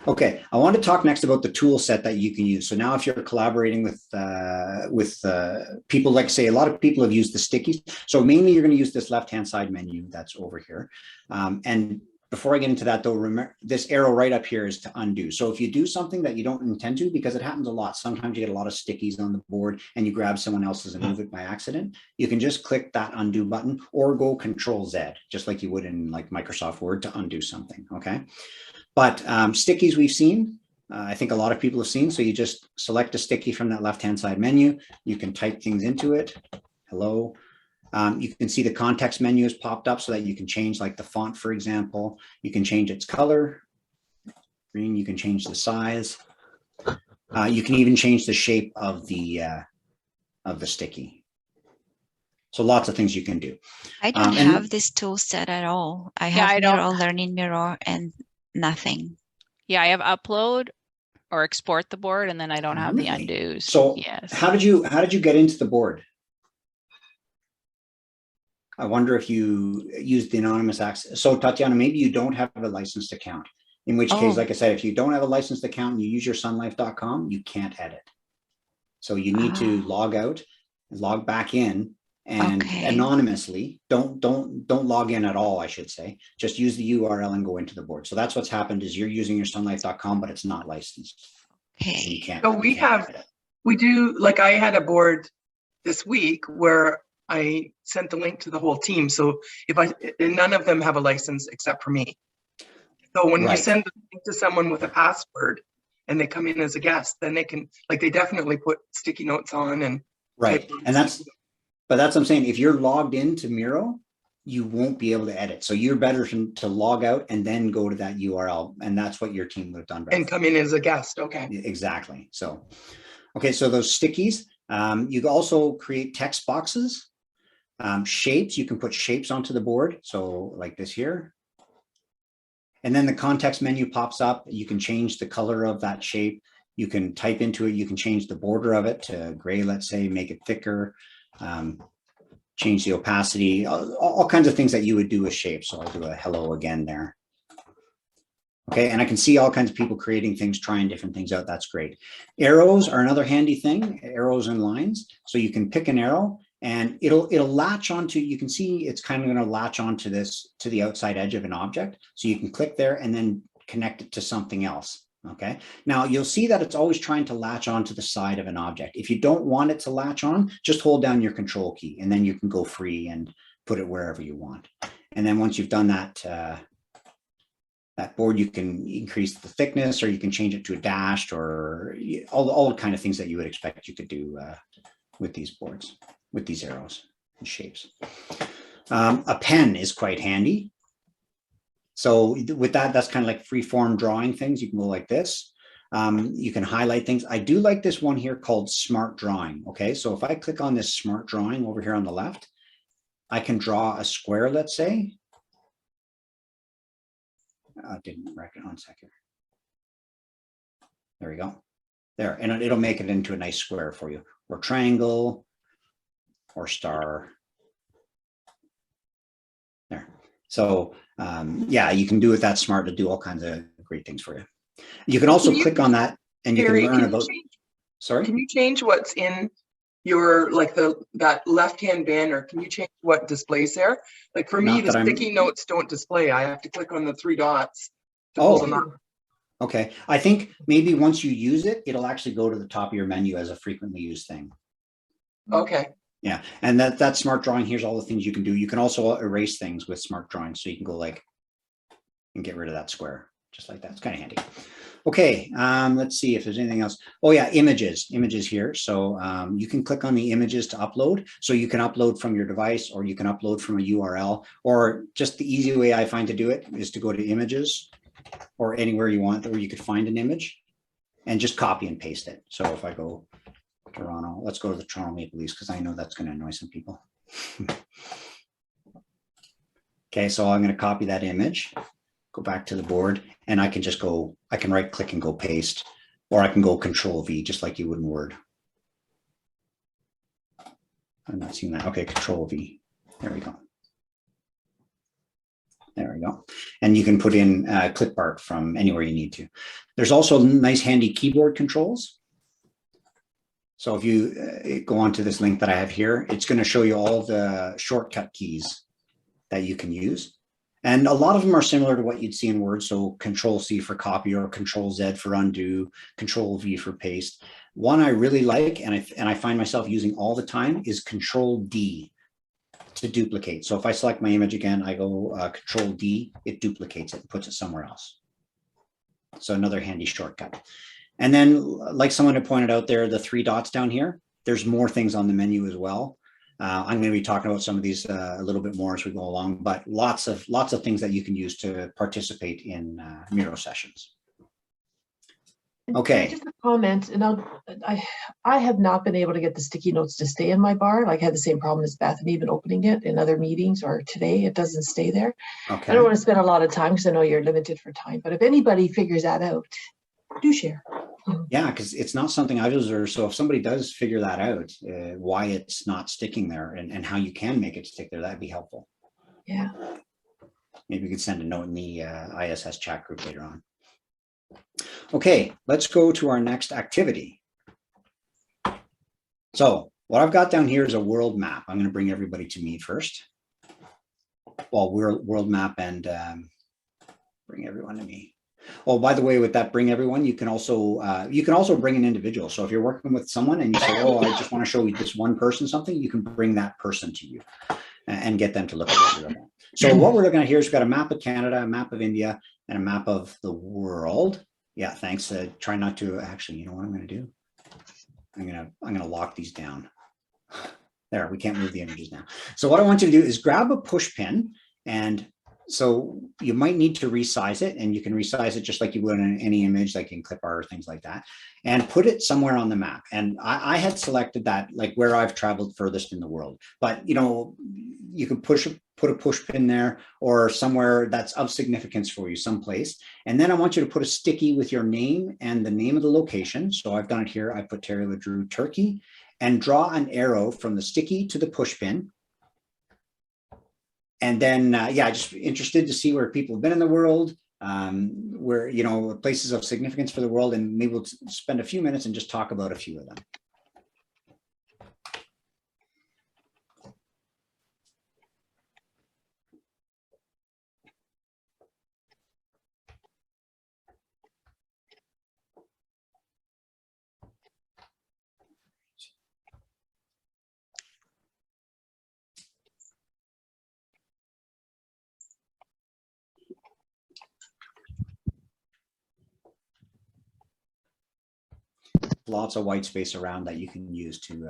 Okay, I want to talk next about the tool set that you can use. So now if you're collaborating with people, like say a lot of people have used the stickies. So mainly you're going to use this left-hand side menu that's over here. And before I get into that though, remember this arrow right up here is to undo. So if you do something that you don't intend to, because it happens a lot, sometimes you get a lot of stickies on the board and you grab someone else's and move it by accident, you can just click that undo button or go Control Z, just like you would in like Microsoft Word to undo something, okay? But stickies we've seen, I think a lot of people have seen. So you just select a sticky from that left-hand side menu. You can type things into it. Hello. You can see the context menu has popped up so that you can change like the font, for example. You can change its color. Green, you can change the size. You can even change the shape of the sticky. So lots of things you can do. I don't have this tool set at all. I have Miro Learning Miro and nothing. Yeah, I have upload or export the board, and then I don't have the undos. So yes. How did you get into the board? I wonder if you used the anonymous access. So Tatiana, maybe you don't have a licensed account, in which case, like I said, if you don't have a licensed account and you use your sunlife.com, you can't edit. So you need to log out, log back in, and anonymously, don't log in at all, I should say. Just use the URL and go into the board. So that's what's happened is you're using your sunlife.com, but it's not licensed. Okay. You can't, so we do, like I had a board this week where I sent the link to the whole team. So none of them have a license except for me. So when you send the link to someone with a password and they come in as a guest, then they can, like, they definitely put sticky notes on and and but that's what I'm saying. If you're logged into Miro, you won't be able to edit. So you're better to log out and then go to that URL. And that's what your team would have done. And come in as a guest. Okay. Exactly. So, okay. So those stickies, you can also create text boxes, shapes. You can put shapes onto the board. So like this here. And then the context menu pops up. You can change the color of that shape. You can type into it. You can change the border of it to gray, let's say, make it thicker. Change the opacity, all kinds of things that you would do with shapes. So I'll do a hello again there. Okay, and I can see all kinds of people creating things, trying different things out. That's great. Arrows are another handy thing, arrows and lines. So you can pick an arrow and it'll latch onto, you can see it's kind of going to latch onto this, to the outside edge of an object. So you can click there and then connect it to something else. Okay, now you'll see that it's always trying to latch onto the side of an object. If you don't want it to latch on, just hold down your control key and then you can go free and put it wherever you want. And then once you've done that, that board, you can increase the thickness or you can change it to a dashed or all the kind of things that you would expect you could do with these boards, with these arrows and shapes. A pen is quite handy. So with that, that's kind of like free form drawing things. You can go like this. You can highlight things. I do like this one here called Smart Drawing. Okay, so if I click on this Smart Drawing over here on the left, I can draw a square, let's say. I didn't reckon, 1 second. There we go. There, and it'll make it into a nice square for you, or triangle, or star. There. So yeah, you can do with that Smart to do all kinds of great things for you. You can also click on that and you can learn about, sorry? Can you change what's in your, like that left-hand banner? Can you change what displays there? Like for me, the sticky notes don't display. I have to click on the 3 dots to pull them up. Okay. I think maybe once you use it, it'll actually go to the top of your menu as a frequently used thing. Okay. Yeah, and that Smart Drawing, here's all the things you can do. You can also erase things with Smart Drawing. So you can go like, and get rid of that square, just like that. It's kind of handy. Okay, let's see if there's anything else. Oh yeah, images here. So you can click on the images to upload. So you can upload from your device or you can upload from a URL, or just the easy way I find to do it is to go to images or anywhere you want where you could find an image and just copy and paste it. So if I go Toronto, let's go to the Toronto Maple Leafs because I know that's going to annoy some people. Okay, so I'm going to copy that image, go back to the board, and I can just go, I can right click and go paste, or I can go Control V just like you would in Word. I'm not seeing that. Okay, Control V. There we go. There we go. And you can put in clip art from anywhere you need to. There's also nice handy keyboard controls. So if you go onto this link that I have here, it's going to show you all the shortcut keys that you can use. And a lot of them are similar to what you'd see in Word. So Control-C for copy or Control-Z for undo, Control-V for paste. One I really like, and I find myself using all the time, is Control-D to duplicate. So if I select my image again, I go Control-D, it duplicates it and puts it somewhere else. So another handy shortcut. And then, like someone had pointed out there, the 3 dots down here, there's more things on the menu as well. I'm going to be talking about some of these a little bit more as we go along, but lots of things that you can use to participate in Miro sessions. Okay. Just a comment, and I have not been able to get the sticky notes to stay in my bar. Like I had the same problem as Bethany, even opening it in other meetings or today, it doesn't stay there. Okay. I don't want to spend a lot of time because I know you're limited for time, but if anybody figures that out, do share. Yeah, because it's not something I've observed. So if somebody does figure that out, why it's not sticking there and how you can make it stick there, that'd be helpful. Yeah. Maybe we could send a note in the ISS chat group later on. Okay, let's go to our next activity. So what I've got down here is a world map. I'm going to bring everybody to me first. Well, world map and bring everyone to me. Oh, by the way, with that bring everyone, you can also bring an individual. So if you're working with someone and you say, oh, I just want to show you this one person something, you can bring that person to you and get them to look at what you're looking at. So what we're looking at here is we've got a map of Canada, a map of India, and a map of the world. Yeah, thanks. Try not to actually, you know what I'm going to do? I'm going to lock these down. There, we can't move the images now. So what I want you to do is grab a push pin, and so you might need to resize it, and you can resize it just like you would in any image, like in clip art or things like that, and put it somewhere on the map. And I had selected that, like where I've traveled furthest in the world, but you know, you can put a push pin there or somewhere that's of significance for you, someplace. And then I want you to put a sticky with your name and the name of the location. So I've done it here. I put Terry LeDrew, Turkey, and draw an arrow from the sticky to the push pin. And then, yeah, just interested to see where people have been in the world, where, you know, places of significance for the world, and maybe we'll spend a few minutes and just talk about a few of them. Lots of white space around that you can use to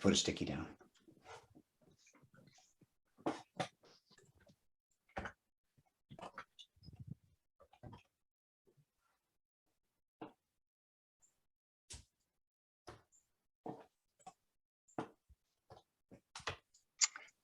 put a sticky down.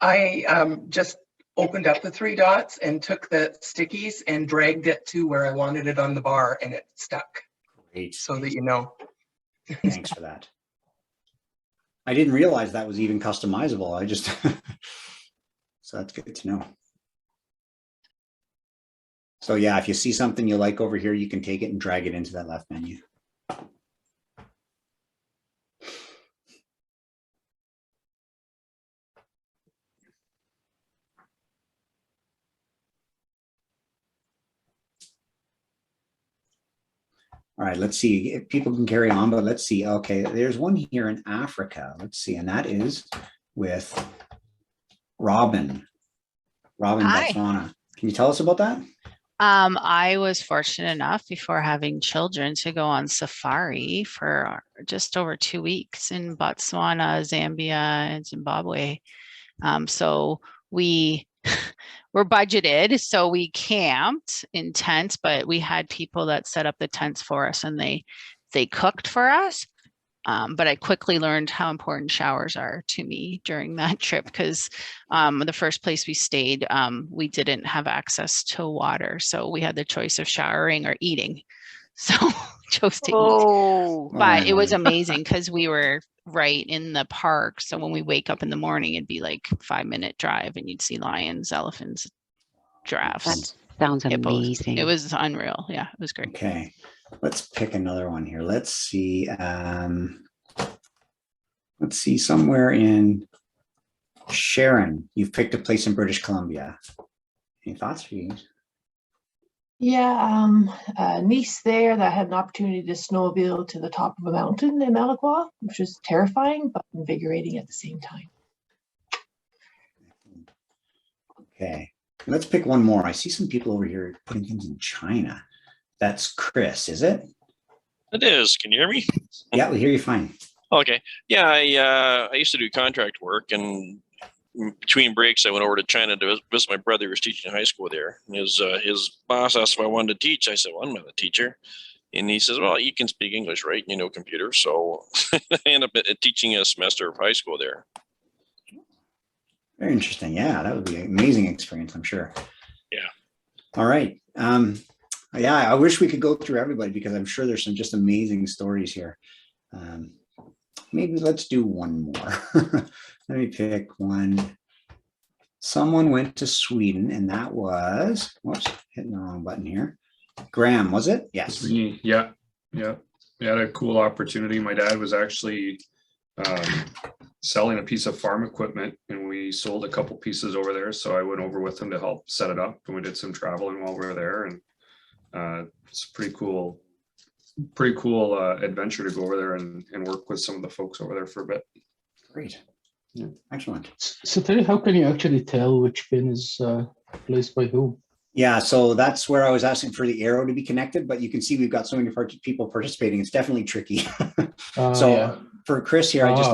I just opened up the 3 dots and took the stickies and dragged it to where I wanted it on the bar, and it stuck. Great. So that you know. Thanks for that. I didn't realize that was even customizable. I just, so that's good to know. So yeah, if you see something you like over here, you can take it and drag it into that left menu. All right, let's see if people can carry on, but let's see. Okay, there's one here in Africa. Let's see, and that is with Robin Hi. Botswana. Can you tell us about that? I was fortunate enough before having children to go on safari for just over 2 weeks in Botswana, Zambia, and Zimbabwe. So we were budgeted, so we camped in tents, but we had people that set up the tents for us, and they cooked for us. But I quickly learned how important showers are to me during that trip, because the first place we stayed, we didn't have access to water. So we had the choice of showering or eating. So chose to eat. But it was amazing because we were right in the park. So when we wake up in the morning, it'd be like 5-minute drive and you'd see lions, elephants, giraffes. That sounds hippos. amazing. It was unreal. Yeah, it was great. Okay, let's pick another one here. Let's see. Let's see, somewhere in Sharon, you've picked a place in British Columbia. Any thoughts for you? Yeah, niece there that had an opportunity to snowmobile to the top of a mountain in Malaqua, which was terrifying but invigorating at the same time. Okay, let's pick one more. I see some people over here putting things in China. That's Chris, is it? It is. Can you hear me? Yeah, we hear you fine. Okay. Yeah, I used to do contract work, and between breaks, I went over to China to visit my brother who was teaching high school there. And his boss asked if I wanted to teach. I said, well, I'm not a teacher. And he says, well, you can speak English, right? You know computers. So I ended up teaching a semester of high school there. Very interesting. Yeah, that would be an amazing experience, I'm sure. Yeah. All right. Yeah, I wish we could go through everybody because I'm sure there's some just amazing stories here. Maybe let's do one more. Let me pick one. Someone went to Sweden, and that was, whoops, hitting the wrong button here. Graham, was it? Yes. Yeah. We had a cool opportunity. My dad was actually selling a piece of farm equipment, and we sold a couple pieces over there. So I went over with him to help set it up, and we did some traveling while we were there. And it's a pretty cool adventure to go over there and work with some of the folks over there for a bit. Great. Yeah. Excellent. So Terry, how can you actually tell which pin is placed by who? Yeah, so that's where I was asking for the arrow to be connected, but you can see we've got so many people participating. It's definitely tricky. So Yeah. for Chris here, I just